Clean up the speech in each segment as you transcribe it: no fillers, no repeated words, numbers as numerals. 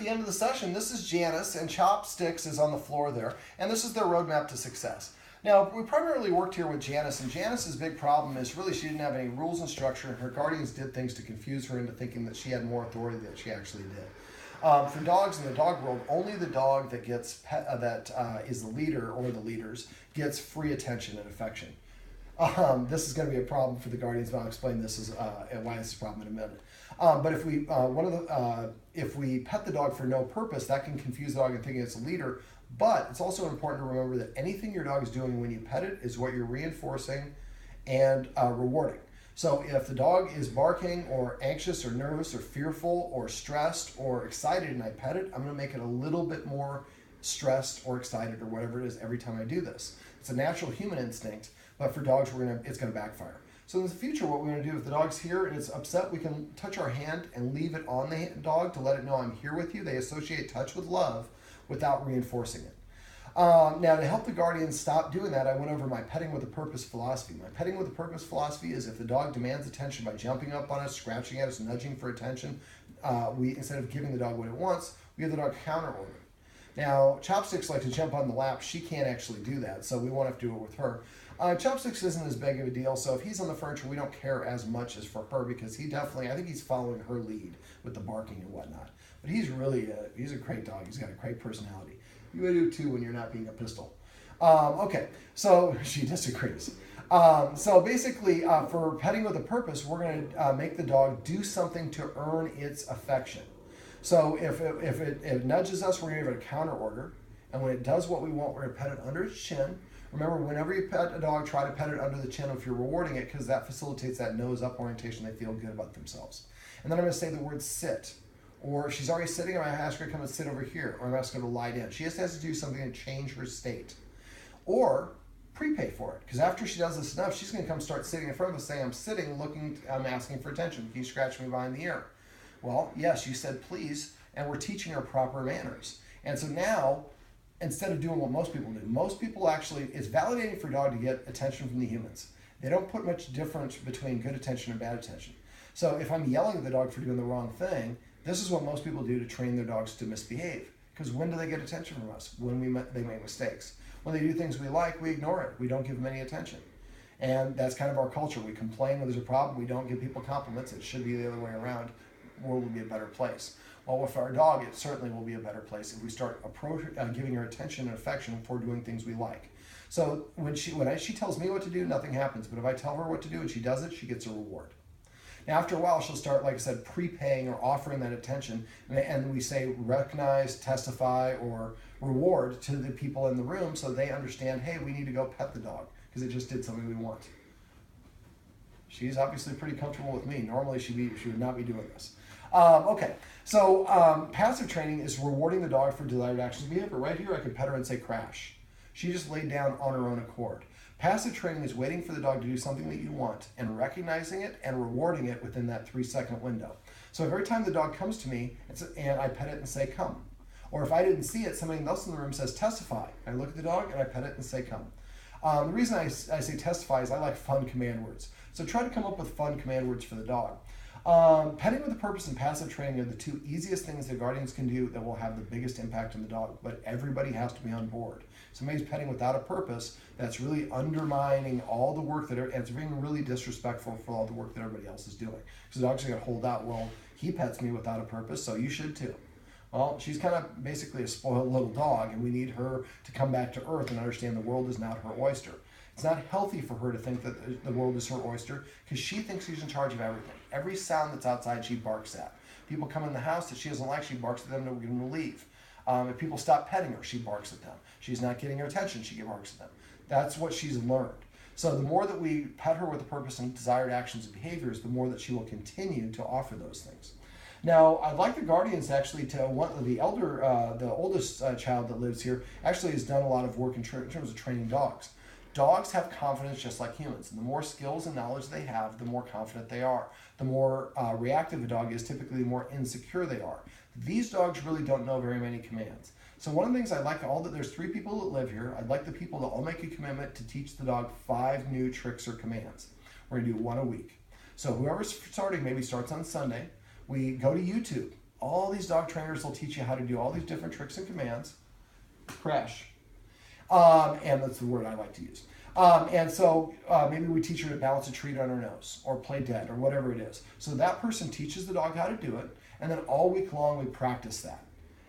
the end of the session. This is Janice, and Chopsticks is on the floor there, and this is their roadmap to success. Now, we primarily worked here with Janice, and Janice's big problem is really she didn't have any rules and structure, and her guardians did things to confuse her into thinking that she had more authority than she actually did. For dogs in the dog world, only the dog that gets is the leader or the leaders gets free attention and affection. This is going to be a problem for the guardians, but I'll explain this and why this is a problem in a minute. But if we pet the dog for no purpose, that can confuse the dog and thinking it's a leader. But it's also important to remember that anything your dog is doing when you pet it is what you're reinforcing and rewarding. So if the dog is barking or anxious or nervous or fearful or stressed or excited and I pet it, I'm going to make it a little bit more stressed or excited or whatever it is every time I do this. It's a natural human instinct, but for dogs it's going to backfire. So in the future, what we're going to do if the dog's here and it's upset, we can touch our hand and leave it on the dog to let it know I'm here with you. They associate touch with love without reinforcing it. Now, to help the guardians stop doing that, I went over my petting with a purpose philosophy. My petting with a purpose philosophy is if the dog demands attention by jumping up on us, scratching at us, nudging for attention, we instead of giving the dog what it wants, we give the dog a counter order. Now, Chopsticks likes to jump on the lap. She can't actually do that, so we won't have to do it with her. Chopsticks isn't as big of a deal, so if he's on the furniture, we don't care as much as for her because I think he's following her lead with the barking and whatnot. But he's he's a great dog. He's got a great personality. You would do too when you're not being a pistol. Okay, so she disagrees. So basically, for petting with a purpose, we're going to make the dog do something to earn its affection. So if it nudges us, we're going to give it a counter order. And when it does what we want, we're going to pet it under its chin. Remember, whenever you pet a dog, try to pet it under the chin if you're rewarding it because that facilitates that nose-up orientation. They feel good about themselves. And then I'm going to say the word sit. Or if she's already sitting, I'm going to ask her to come and sit over here. Or I'm asking her to lie down. She just has to do something to change her state. Or prepay for it. Because after she does this enough, she's going to come start sitting in front of us saying, I'm sitting, I'm asking for attention. Can you scratch me behind the ear? Well, yes, you said please, and we're teaching her proper manners. And so now, instead of doing what most people do, most people actually, it's validating for a dog to get attention from the humans. They don't put much difference between good attention and bad attention. So if I'm yelling at the dog for doing the wrong thing, this is what most people do to train their dogs to misbehave. Because when do they get attention from us? When they make mistakes. When they do things we like, we ignore it. We don't give them any attention. And that's kind of our culture. We complain when there's a problem. We don't give people compliments. It should be the other way around. The world will be a better place. Well, with our dog, it certainly will be a better place if we start giving her attention and affection for doing things we like. So when she tells me what to do, nothing happens. But if I tell her what to do and she does it, she gets a reward. Now, after a while, she'll start, like I said, prepaying or offering that attention. And we say recognize, testify, or reward to the people in the room so they understand, hey, we need to go pet the dog because it just did something we want. She's obviously pretty comfortable with me. Normally, she would not be doing this. Okay, so passive training is rewarding the dog for desired actions and behavior. Right here, I could pet her and say crash. She just laid down on her own accord. Passive training is waiting for the dog to do something that you want and recognizing it and rewarding it within that 3-second window. So every time the dog comes to me and I pet it and say come. Or if I didn't see it, somebody else in the room says testify. I look at the dog and I pet it and say come. The reason I say testify is I like fun command words. So try to come up with fun command words for the dog. Petting with a purpose and passive training are the two easiest things that guardians can do that will have the biggest impact on the dog, but everybody has to be on board. Somebody's petting without a purpose, that's really undermining all the work and it's being really disrespectful for all the work that everybody else is doing. Because the dog's going to hold out, well, he pets me without a purpose, so you should too. Well, she's kind of basically a spoiled little dog, and we need her to come back to earth and understand the world is not her oyster. It's not healthy for her to think that the world is her oyster because she thinks she's in charge of everything. Every sound that's outside, she barks at. People come in the house that she doesn't like, she barks at them to get them to leave. If people stop petting her, she barks at them. She's not getting her attention, she barks at them. That's what she's learned. So the more that we pet her with a purpose and desired actions and behaviors, the more that she will continue to offer those things. Now, I'd like the guardians actually to the oldest child that lives here actually has done a lot of work in terms of training dogs. Dogs have confidence just like humans. And the more skills and knowledge they have, the more confident they are. The more reactive a dog is, typically the more insecure they are. These dogs really don't know very many commands. So one of the things I'd like there's 3 people that live here. I'd like the people to all make a commitment to teach the dog 5 new tricks or commands. We're going to do 1 a week. So whoever's starting maybe starts on Sunday. We go to YouTube. all these dog trainers will teach you how to do all these different tricks and commands. Crash. And that's the word I like to use. And so maybe we teach her to balance a treat on her nose or play dead or whatever it is. So that person teaches the dog how to do it, and then all week long we practice that.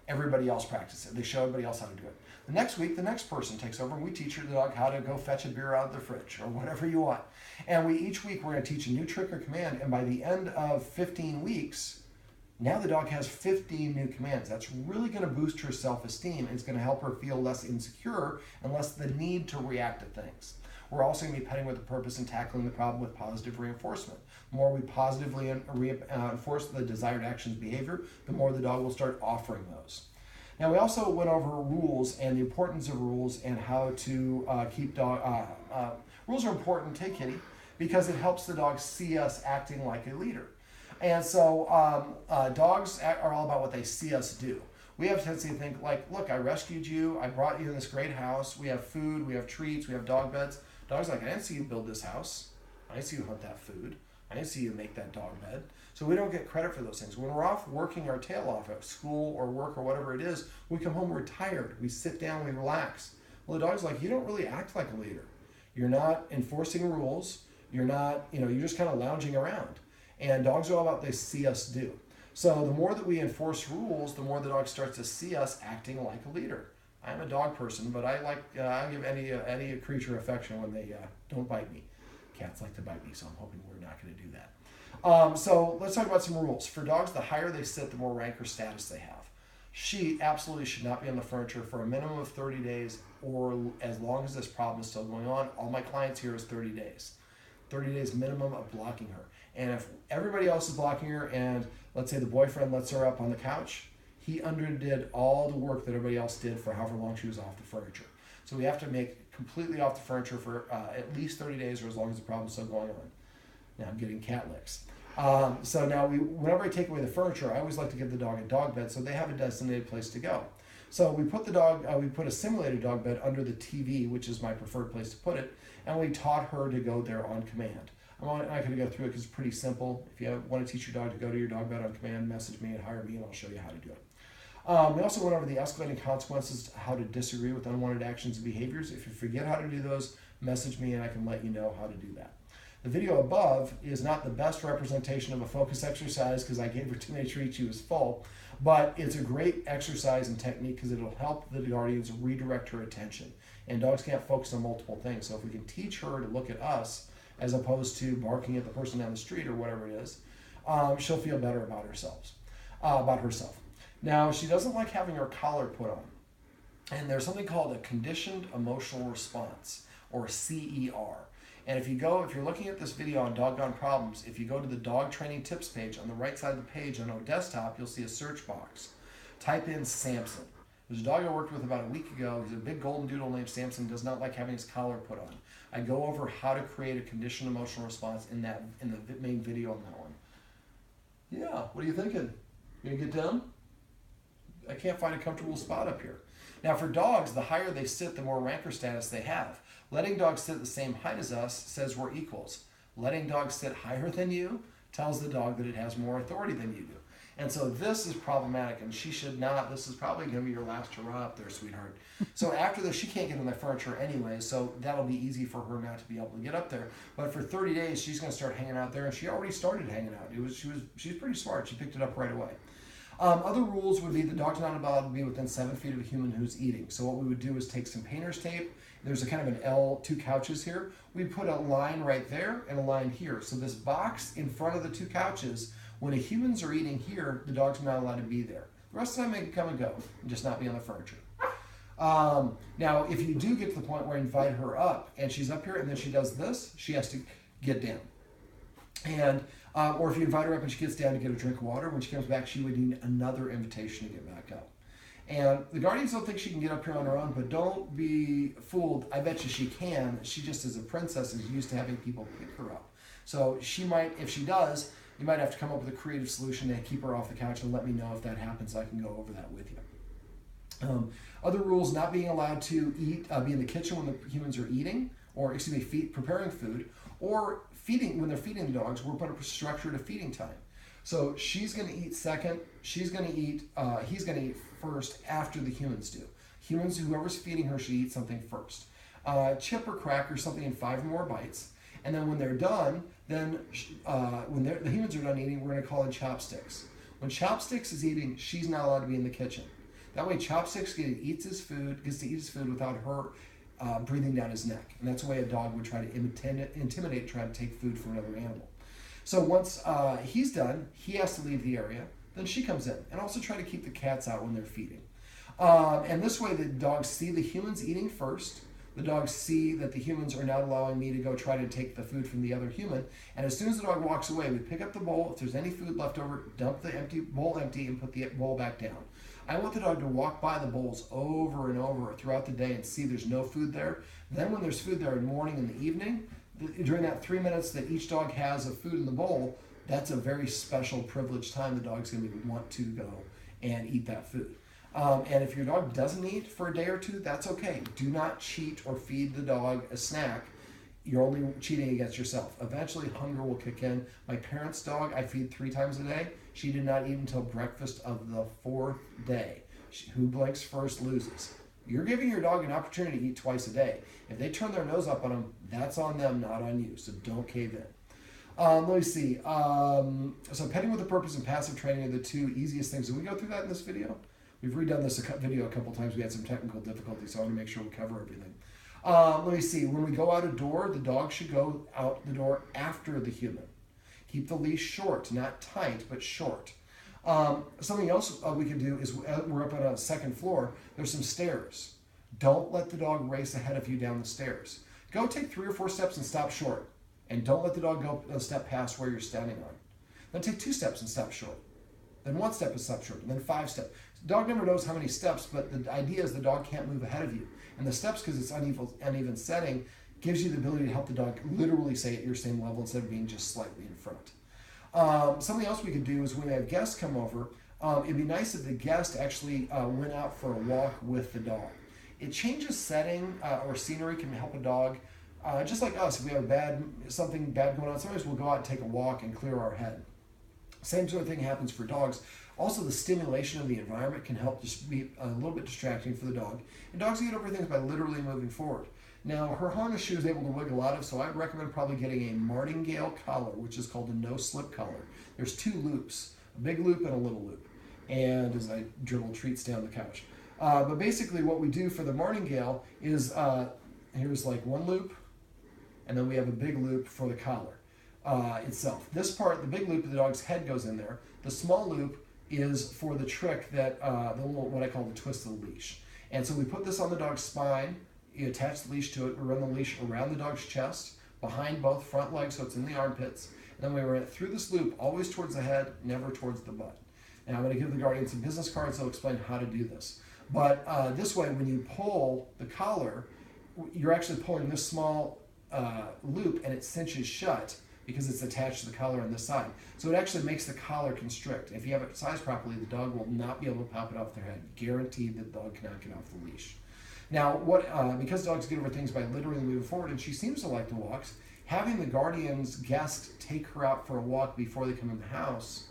Everybody else practices it. They show everybody else how to do it. The next week, the next person takes over and we teach the dog how to go fetch a beer out of the fridge or whatever you want. And each week we're going to teach a new trick or command, and by the end of 15 weeks, now the dog has 15 new commands. That's really going to boost her self-esteem. It's going to help her feel less insecure and less the need to react to things. We're also going to be petting with a purpose and tackling the problem with positive reinforcement. The more we positively enforce the desired actions behavior, the more the dog will start offering those. Now, we also went over rules and the importance of rules and how to keep dog. Rules are important, take kitty, because it helps the dog see us acting like a leader. And so dogs are all about what they see us do. We have a tendency to think like, look, I rescued you, I brought you in this great house, we have food, we have treats, we have dog beds. Dog's like, I didn't see you build this house. I didn't see you hunt that food. I didn't see you make that dog bed. So we don't get credit for those things. When we're off working our tail off at school or work or whatever it is, we come home, we're tired. We sit down, we relax. Well, the dog's like, you don't really act like a leader. You're not enforcing rules. You're not, you're just kind of lounging around. And dogs are all about what they see us do. So the more that we enforce rules, the more the dog starts to see us acting like a leader. I'm a dog person, but I give any creature affection when they don't bite me. Cats like to bite me, so I'm hoping we're not going to do that. So let's talk about some rules. For dogs, the higher they sit, the more rank or status they have. She absolutely should not be on the furniture for a minimum of 30 days or as long as this problem is still going on. All my clients here is 30 days. 30 days minimum of blocking her. And if everybody else is blocking her and let's say the boyfriend lets her up on the couch, he underdid all the work that everybody else did for however long she was off the furniture. So we have to make completely off the furniture for at least 30 days or as long as the problem's still going on. Now I'm getting cat licks. So now whenever I take away the furniture, I always like to give the dog a dog bed so they have a designated place to go. So we put we put a simulated dog bed under the TV, which is my preferred place to put it, and we taught her to go there on command. I'm not going to go through it because it's pretty simple. If you want to teach your dog to go to your dog bed on command, message me and hire me and I'll show you how to do it. We also went over the escalating consequences, how to disagree with unwanted actions and behaviors. If you forget how to do those, message me and I can let you know how to do that. The video above is not the best representation of a focus exercise because I gave her too many treats, she was full, but it's a great exercise and technique because it'll help the guardians redirect her attention. And dogs can't focus on multiple things, so if we can teach her to look at us as opposed to barking at the person down the street or whatever it is, she'll feel better about herself. Now, she doesn't like having her collar put on. And there's something called a conditioned emotional response, or CER. And if you're looking at this video on Doggone Problems, if you go to the dog training tips page, on the right side of the page on our desktop, you'll see a search box. Type in Samson. There's a dog I worked with about a week ago. He's a big golden doodle named Samson, does not like having his collar put on. I go over how to create a conditioned emotional response in the main video on that one. Yeah, what are you thinking? You gonna get down? I can't find a comfortable spot up here. Now for dogs, the higher they sit, the more rank or status they have. Letting dogs sit the same height as us says we're equals. Letting dogs sit higher than you tells the dog that it has more authority than you do. And so this is problematic, and she should not. This is probably going to be your last hurrah up there, sweetheart. So after this, she can't get on the furniture anyway, so that'll be easy for her not to be able to get up there. But for 30 days, she's going to start hanging out there, and she already started hanging out. She's pretty smart. She picked it up right away. Other rules would be the dog's not allowed to be within 7 feet of a human who's eating. So what we would do is take some painter's tape. There's a kind of an L, 2 couches here. We put a line right there and a line here. So this box in front of the 2 couches, when the humans are eating here, the dog's not allowed to be there. The rest of the time they can come and go and just not be on the furniture. Now, if you do get to the point where you invite her up and she's up here and then she does this, she has to get down. And or if you invite her up and she gets down to get a drink of water, when she comes back, she would need another invitation to get back up. And the guardians don't think she can get up here on her own, but don't be fooled. I bet you she can. She just, as a princess, is used to having people pick her up. So she might, if she does, you might have to come up with a creative solution to keep her off the couch and let me know if that happens. I can go over that with you. Other rules: not being allowed to eat, be in the kitchen when the humans are eating, or preparing food, or feeding when they're feeding the dogs. We're putting a structure to feeding time. So she's going to eat second. He's going to eat first after the humans do. Humans, whoever's feeding her, should eat something first. Chip or cracker, something in 5 or more bites. And then when they're done, then when the humans are done eating, we're going to call in Chopsticks. When Chopsticks is eating, she's not allowed to be in the kitchen. That way, Chopsticks gets to eat his food without her breathing down his neck. And that's the way a dog would try to intimidate, try to take food from another animal. So once he's done, he has to leave the area. Then she comes in, and also try to keep the cats out when they're feeding. And this way, the dogs see the humans eating first. The dogs see that the humans are not allowing me to go try to take the food from the other human. And as soon as the dog walks away, we pick up the bowl. If there's any food left over, dump the bowl empty and put the bowl back down. I want the dog to walk by the bowls over and over throughout the day and see there's no food there. Then when there's food there in the morning and the evening, during that 3 minutes that each dog has of food in the bowl, that's a very special, privileged time the dog's going to want to go and eat that food. And if your dog doesn't eat for a day or two, that's okay. Do not cheat or feed the dog a snack. You're only cheating against yourself. Eventually, hunger will kick in. My parents' dog, I feed 3 times a day. She did not eat until breakfast of the 4th day. Who blinks first loses. You're giving your dog an opportunity to eat twice a day. If they turn their nose up on them, that's on them, not on you. So don't cave in. Let me see. So petting with a purpose and passive training are the 2 easiest things. Did we go through that in this video? We've redone this video a couple times. We had some technical difficulties, so I want to make sure we cover everything. Let me see. When we go out a door, the dog should go out the door after the human. Keep the leash short, not tight, but short. Something else we can do is we're up on a 2nd floor. There's some stairs. Don't let the dog race ahead of you down the stairs. Go take 3 or 4 steps and stop short. And don't let the dog go a step past where you're standing on. Then take 2 steps and stop short. Then 1 step and stop short. And then 5 steps. The dog never knows how many steps, but the idea is the dog can't move ahead of you. And the steps, because it's uneven setting, gives you the ability to help the dog literally stay at your same level instead of being just slightly in front. Something else we could do is when we have guests come over, it'd be nice if the guest actually went out for a walk with the dog. It changes setting or scenery can help a dog. Just like us, if we have something bad going on, sometimes we'll go out and take a walk and clear our head. Same sort of thing happens for dogs. Also, the stimulation of the environment can help just be a little bit distracting for the dog. And dogs get over things by literally moving forward. Now, her harness she was able to wiggle out of, so I recommend probably getting a martingale collar, which is called a no-slip collar. There's 2 loops, a big loop and a little loop. And as I dribble treats down the couch. But basically what we do for the martingale is, here's like 1 loop, and then we have a big loop for the collar itself. This part, the big loop of the dog's head goes in there. The small loop is for the trick that, what I call the twist of the leash. And so we put this on the dog's spine, you attach the leash to it, we run the leash around the dog's chest, behind both front legs, so it's in the armpits, and then we run it through this loop, always towards the head, never towards the butt. And I'm going to give the guardian some business cards that'll explain how to do this. But this way, when you pull the collar, you're actually pulling this small loop, and it cinches shut because it's attached to the collar on this side. So it actually makes the collar constrict. If you have it sized properly, the dog will not be able to pop it off their head. Guaranteed the dog cannot get off the leash. Now, because dogs get over things by literally moving forward, and she seems to like the walks, having the guardian's guest take her out for a walk before they come in the house,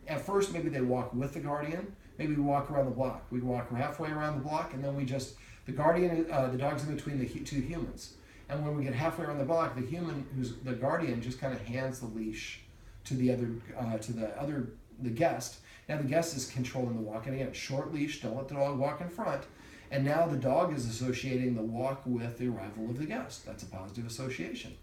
at first maybe they walk with the guardian, maybe we walk around the block. We walk halfway around the block, and then the dog's in between the 2 humans. And when we get halfway around the block, the human, who's the guardian, just kind of hands the leash to the guest. Now the guest is controlling the walk. And again, short leash, don't let the dog walk in front. And now the dog is associating the walk with the arrival of the guest. That's a positive association.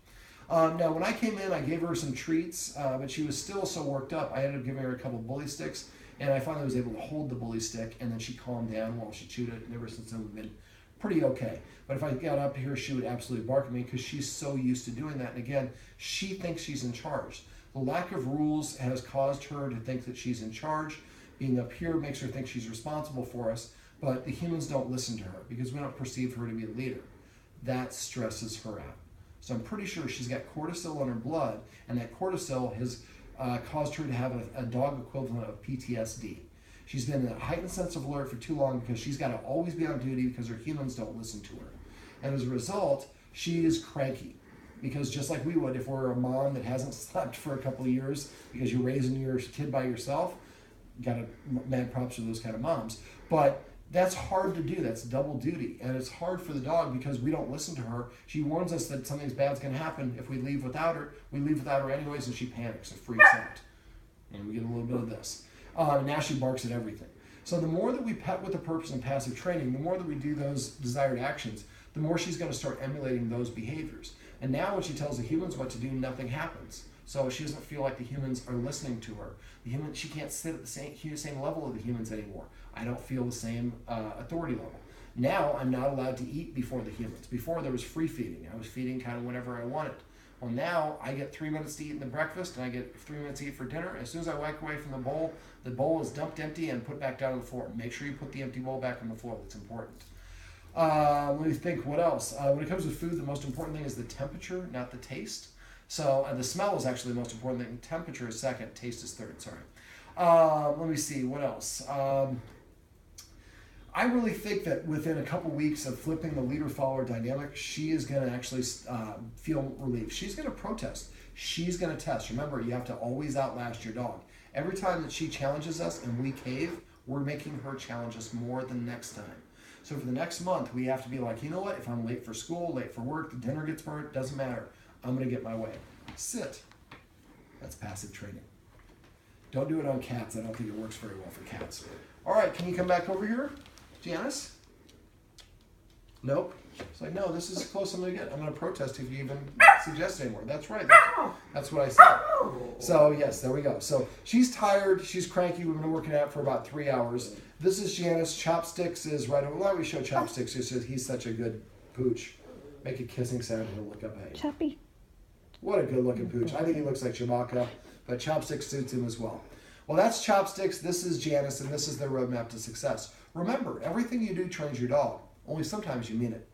Now when I came in, I gave her some treats, but she was still so worked up. I ended up giving her a couple bully sticks, and I finally was able to hold the bully stick, and then she calmed down while she chewed it. And ever since then, we've been pretty okay. But if I got up here, she would absolutely bark at me because she's so used to doing that. And again, she thinks she's in charge. The lack of rules has caused her to think that she's in charge. Being up here makes her think she's responsible for us, but the humans don't listen to her because we don't perceive her to be a leader. That stresses her out. So I'm pretty sure she's got cortisol in her blood, and that cortisol has caused her to have a dog equivalent of PTSD. She's been in a heightened sense of alert for too long because she's got to always be on duty because her humans don't listen to her. And as a result, she is cranky. because just like we would if we're a mom that hasn't slept for a couple of years because you're raising your kid by yourself, got to mad props to those kind of moms. But that's hard to do. That's double duty. And it's hard for the dog because we don't listen to her. She warns us that something's bad's going to happen if we leave without her. We leave without her anyways, and she panics and freaks out. And we get a little bit of this. Now she barks at everything. So the more that we pet with a purpose and passive training, the more that we do those desired actions, the more she's going to start emulating those behaviors. And now when she tells the humans what to do, nothing happens. So she doesn't feel like the humans are listening to her. She can't sit at the same level of the humans anymore. I don't feel the same authority level. Now I'm not allowed to eat before the humans. Before there was free feeding. I was feeding kind of whenever I wanted. Well, now I get 3 minutes to eat in the breakfast, and I get 3 minutes to eat for dinner. As soon as I walk away from the bowl is dumped empty and put back down on the floor. Make sure you put the empty bowl back on the floor. That's important. Let me think, what else? When it comes to food, the most important thing is the temperature, not the taste. So the smell is actually the most important thing. Temperature is second, taste is third, sorry. Let me see, what else? I really think that within a couple weeks of flipping the leader-follower dynamic, she is going to actually feel relief. She's going to protest. She's going to test. Remember, you have to always outlast your dog. Every time that she challenges us and we cave, we're making her challenge us more the next time. So for the next month, we have to be like, you know what? If I'm late for school, late for work, the dinner gets burnt, doesn't matter. I'm going to get my way. Sit. That's passive training. Don't do it on cats. I don't think it works very well for cats. All right, can you come back over here, Janice? Nope. It's like, no, this is as close as I'm going to get. I'm going to protest if you even suggest anymore. That's right. That's what I said. So, yes, there we go. So, she's tired. She's cranky. We've been working out for about 3 hours. This is Janice. Chopsticks is right over. Why don't we show Chopsticks? He's such a good pooch. Make a kissing sound and he'll look up at you. Choppy. What a good-looking pooch. I think he looks like Chewbacca, but Chopsticks suits him as well. Well, that's Chopsticks. This is Janice, and this is their roadmap to success. Remember, everything you do trains your dog. Only sometimes you mean it.